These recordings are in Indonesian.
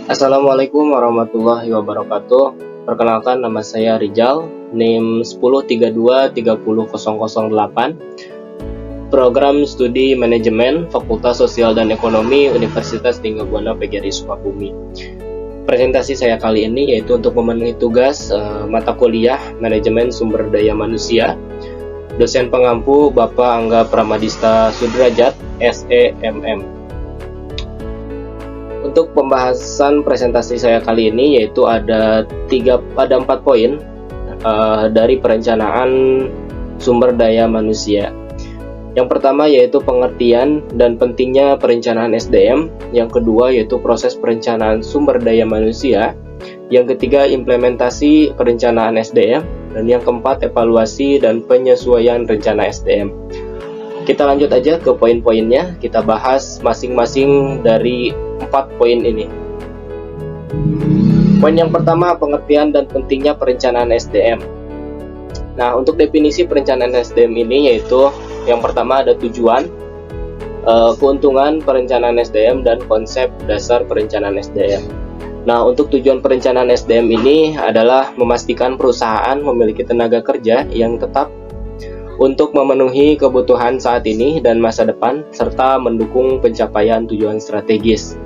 Assalamualaikum warahmatullahi wabarakatuh. Perkenalkan, nama saya Rijal, NIM 10323008, Program Studi Manajemen, Fakultas Sosial dan Ekonomi, Universitas Tinggabuana PGRI Sukabumi. Presentasi saya kali ini yaitu untuk memenuhi tugas mata kuliah Manajemen Sumber Daya Manusia. Dosen pengampu Bapak Angga Pramadista Sudrajat, SEMM. Untuk pembahasan presentasi saya kali ini yaitu ada 4 poin dari perencanaan sumber daya manusia. Yang pertama yaitu pengertian dan pentingnya perencanaan SDM. Yang kedua yaitu proses perencanaan sumber daya manusia. Yang ketiga implementasi perencanaan SDM. Dan yang keempat evaluasi dan penyesuaian rencana SDM. Kita lanjut aja ke poin-poinnya. Kita bahas masing-masing dari 4 poin ini. Poin yang pertama, pengertian dan pentingnya perencanaan SDM. Nah, untuk definisi perencanaan SDM ini yaitu yang pertama ada tujuan, keuntungan perencanaan SDM, dan konsep dasar perencanaan SDM. Nah, untuk tujuan perencanaan SDM ini adalah memastikan perusahaan memiliki tenaga kerja yang tetap untuk memenuhi kebutuhan saat ini dan masa depan, serta mendukung pencapaian tujuan strategis.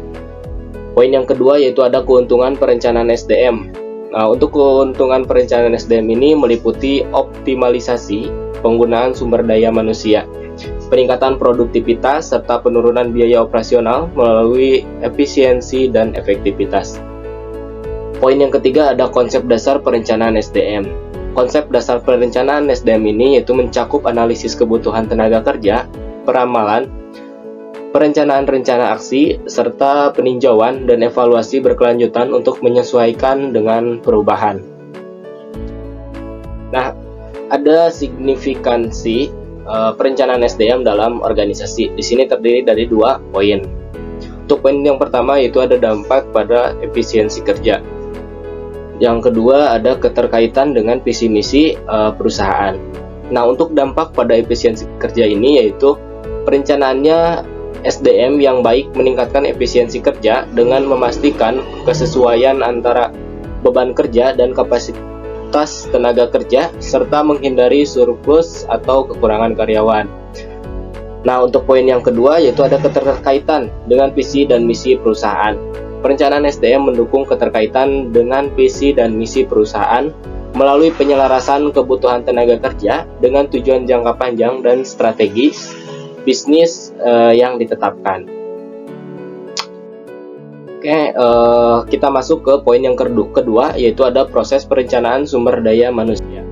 Poin yang kedua yaitu ada keuntungan perencanaan SDM. Nah, untuk keuntungan perencanaan SDM ini meliputi optimalisasi penggunaan sumber daya manusia, peningkatan produktivitas, serta penurunan biaya operasional melalui efisiensi dan efektivitas. Poin yang ketiga ada konsep dasar perencanaan SDM. Konsep dasar perencanaan SDM ini yaitu mencakup analisis kebutuhan tenaga kerja, peramalan, perencanaan rencana aksi, serta peninjauan dan evaluasi berkelanjutan untuk menyesuaikan dengan perubahan. Nah, ada signifikansi perencanaan SDM dalam organisasi. Di sini terdiri dari 2 poin. Untuk poin yang pertama yaitu ada dampak pada efisiensi kerja. Yang kedua ada keterkaitan dengan visi misi perusahaan. Nah, untuk dampak pada efisiensi kerja ini yaitu perencanaannya SDM yang baik meningkatkan efisiensi kerja dengan memastikan kesesuaian antara beban kerja dan kapasitas tenaga kerja serta menghindari surplus atau kekurangan karyawan. Nah, untuk poin yang kedua yaitu ada keterkaitan dengan visi dan misi perusahaan. Perencanaan SDM mendukung keterkaitan dengan visi dan misi perusahaan melalui penyelarasan kebutuhan tenaga kerja dengan tujuan jangka panjang dan strategis bisnis yang ditetapkan. Oke, kita masuk ke poin yang kedua yaitu ada proses perencanaan sumber daya manusia.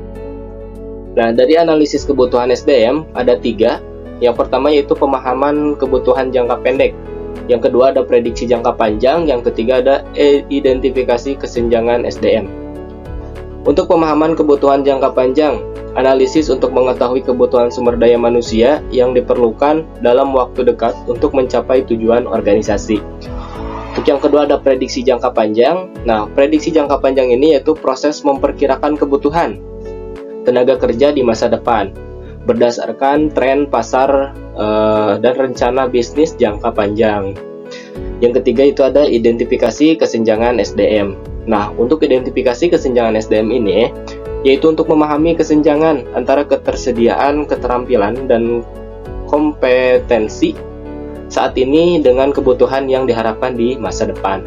Nah, dari analisis kebutuhan SDM ada 3. Yang pertama yaitu pemahaman kebutuhan jangka pendek. Yang kedua ada prediksi jangka panjang, yang ketiga ada identifikasi kesenjangan SDM. Untuk pemahaman kebutuhan jangka panjang, analisis untuk mengetahui kebutuhan sumber daya manusia yang diperlukan dalam waktu dekat untuk mencapai tujuan organisasi. Untuk yang kedua ada prediksi jangka panjang. Nah, prediksi jangka panjang ini yaitu proses memperkirakan kebutuhan tenaga kerja di masa depan berdasarkan tren pasar dan rencana bisnis jangka panjang. Yang ketiga itu ada identifikasi kesenjangan SDM. Nah, untuk identifikasi kesenjangan SDM ini yaitu untuk memahami kesenjangan antara ketersediaan, keterampilan, dan kompetensi saat ini dengan kebutuhan yang diharapkan di masa depan.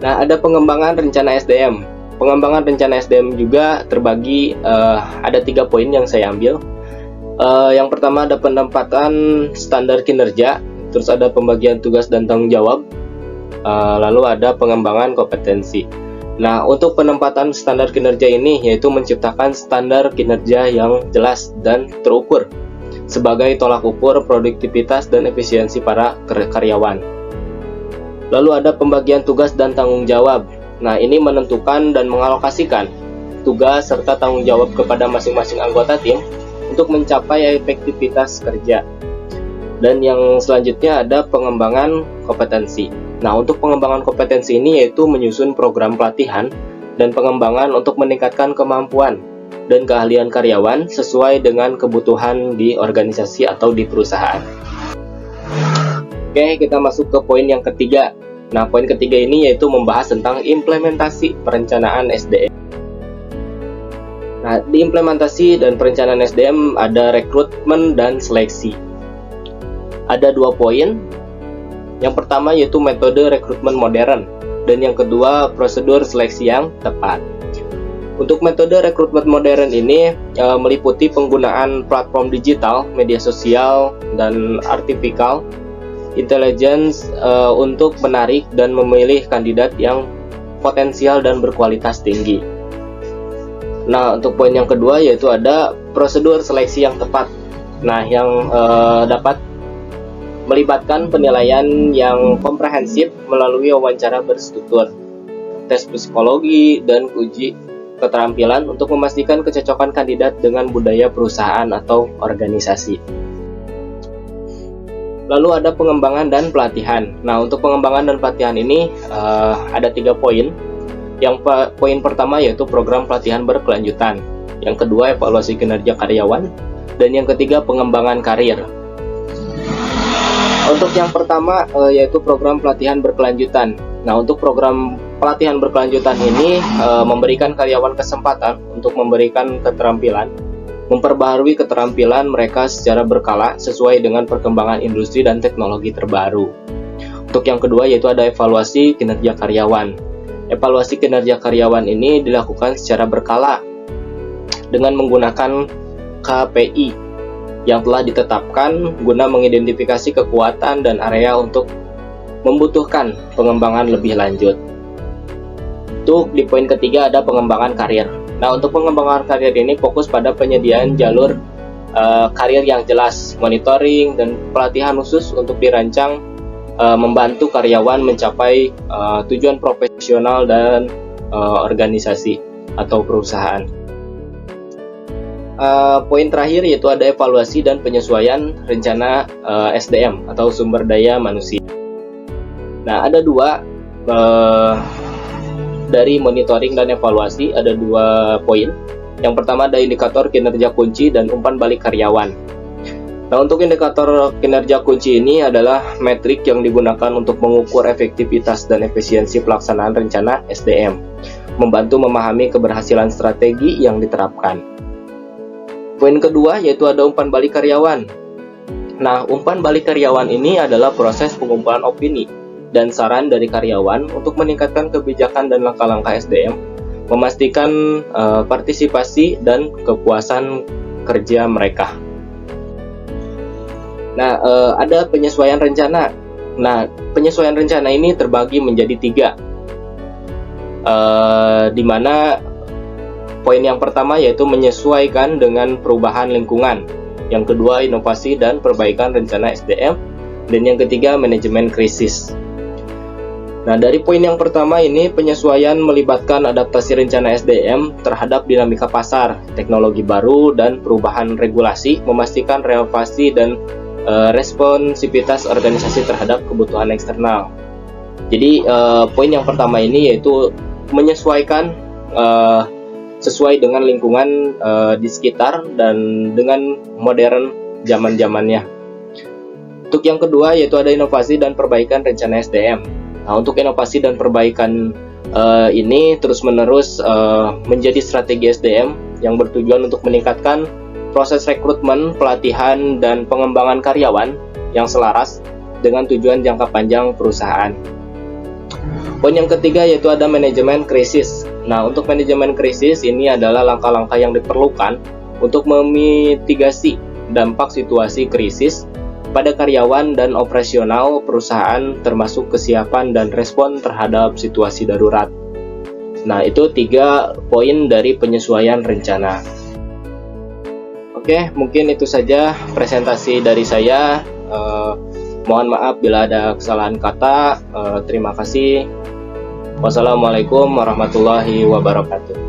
Nah, ada pengembangan rencana SDM. Pengembangan rencana SDM juga terbagi ada 3 poin yang saya ambil. Yang pertama ada penempatan standar kinerja, terus ada pembagian tugas dan tanggung jawab, lalu ada pengembangan kompetensi. Nah, untuk penempatan standar kinerja ini yaitu menciptakan standar kinerja yang jelas dan terukur sebagai tolak ukur produktivitas dan efisiensi para karyawan. Lalu ada pembagian tugas dan tanggung jawab. Nah, ini menentukan dan mengalokasikan tugas serta tanggung jawab kepada masing-masing anggota tim untuk mencapai efektivitas kerja. Dan yang selanjutnya ada pengembangan kompetensi. Nah, untuk pengembangan kompetensi ini yaitu menyusun program pelatihan dan pengembangan untuk meningkatkan kemampuan dan keahlian karyawan sesuai dengan kebutuhan di organisasi atau di perusahaan. Oke, kita masuk ke poin yang ketiga, Nah, poin ketiga ini yaitu membahas tentang implementasi perencanaan SDM. Nah, di implementasi dan perencanaan SDM ada rekrutmen dan seleksi. Ada 2 poin. Yang pertama yaitu metode rekrutmen modern, dan yang kedua prosedur seleksi yang tepat. Untuk metode rekrutmen modern ini meliputi penggunaan platform digital, media sosial, dan artificial intelligence untuk menarik dan memilih kandidat yang potensial dan berkualitas tinggi. Nah, untuk poin yang kedua yaitu ada prosedur seleksi yang tepat. Nah, yang dapat melibatkan penilaian yang komprehensif melalui wawancara berstruktur, tes psikologi, dan uji keterampilan untuk memastikan kecocokan kandidat dengan budaya perusahaan atau organisasi. Lalu ada pengembangan dan pelatihan. Nah, untuk pengembangan dan pelatihan ini ada 3 poin. Poin pertama yaitu program pelatihan berkelanjutan. Yang kedua evaluasi kinerja karyawan, dan yang ketiga pengembangan karir. Untuk yang pertama yaitu program pelatihan berkelanjutan. Nah, untuk program pelatihan berkelanjutan ini memberikan karyawan kesempatan untuk memberikan keterampilan, memperbaharui keterampilan mereka secara berkala sesuai dengan perkembangan industri dan teknologi terbaru. Untuk yang kedua yaitu ada evaluasi kinerja karyawan. Evaluasi kinerja karyawan ini dilakukan secara berkala dengan menggunakan KPI yang telah ditetapkan guna mengidentifikasi kekuatan dan area untuk membutuhkan pengembangan lebih lanjut. Untuk di poin ketiga ada pengembangan karir. Nah, untuk pengembangan karir ini fokus pada penyediaan jalur karir yang jelas, monitoring, dan pelatihan khusus untuk dirancang membantu karyawan mencapai tujuan profesional dan organisasi atau perusahaan. Poin terakhir yaitu ada evaluasi dan penyesuaian rencana SDM atau sumber daya manusia. Nah, ada 2 dari monitoring dan evaluasi, ada 2 poin. Yang pertama ada indikator kinerja kunci dan umpan balik karyawan. Nah, untuk indikator kinerja kunci ini adalah metrik yang digunakan untuk mengukur efektivitas dan efisiensi pelaksanaan rencana SDM, membantu memahami keberhasilan strategi yang diterapkan. Poin kedua yaitu ada umpan balik karyawan. Nah, umpan balik karyawan ini adalah proses pengumpulan opini dan saran dari karyawan untuk meningkatkan kebijakan dan langkah-langkah SDM, memastikan partisipasi dan kepuasan kerja mereka. Nah, ada penyesuaian rencana. Nah, penyesuaian rencana ini terbagi menjadi 3, di mana poin yang pertama yaitu menyesuaikan dengan perubahan lingkungan, yang kedua inovasi dan perbaikan rencana SDM, dan yang ketiga manajemen krisis. Nah, dari poin yang pertama ini penyesuaian melibatkan adaptasi rencana SDM terhadap dinamika pasar, teknologi baru, dan perubahan regulasi, memastikan relevasi dan responsivitas organisasi terhadap kebutuhan eksternal. Jadi poin yang pertama ini yaitu menyesuaikan sesuai dengan lingkungan di sekitar dan dengan modern zaman-zamannya. Untuk yang kedua yaitu ada inovasi dan perbaikan rencana SDM. Nah, untuk inovasi dan perbaikan ini terus-menerus menjadi strategi SDM yang bertujuan untuk meningkatkan proses rekrutmen, pelatihan, dan pengembangan karyawan yang selaras dengan tujuan jangka panjang perusahaan. Poin yang ketiga yaitu ada manajemen krisis. Nah, untuk manajemen krisis ini adalah langkah-langkah yang diperlukan untuk memitigasi dampak situasi krisis pada karyawan dan operasional perusahaan, termasuk kesiapan dan respon terhadap situasi darurat. Nah, itu 3 poin dari penyesuaian rencana. Oke, mungkin itu saja presentasi dari saya. Mohon maaf bila ada kesalahan kata. Terima kasih. Wassalamualaikum warahmatullahi wabarakatuh.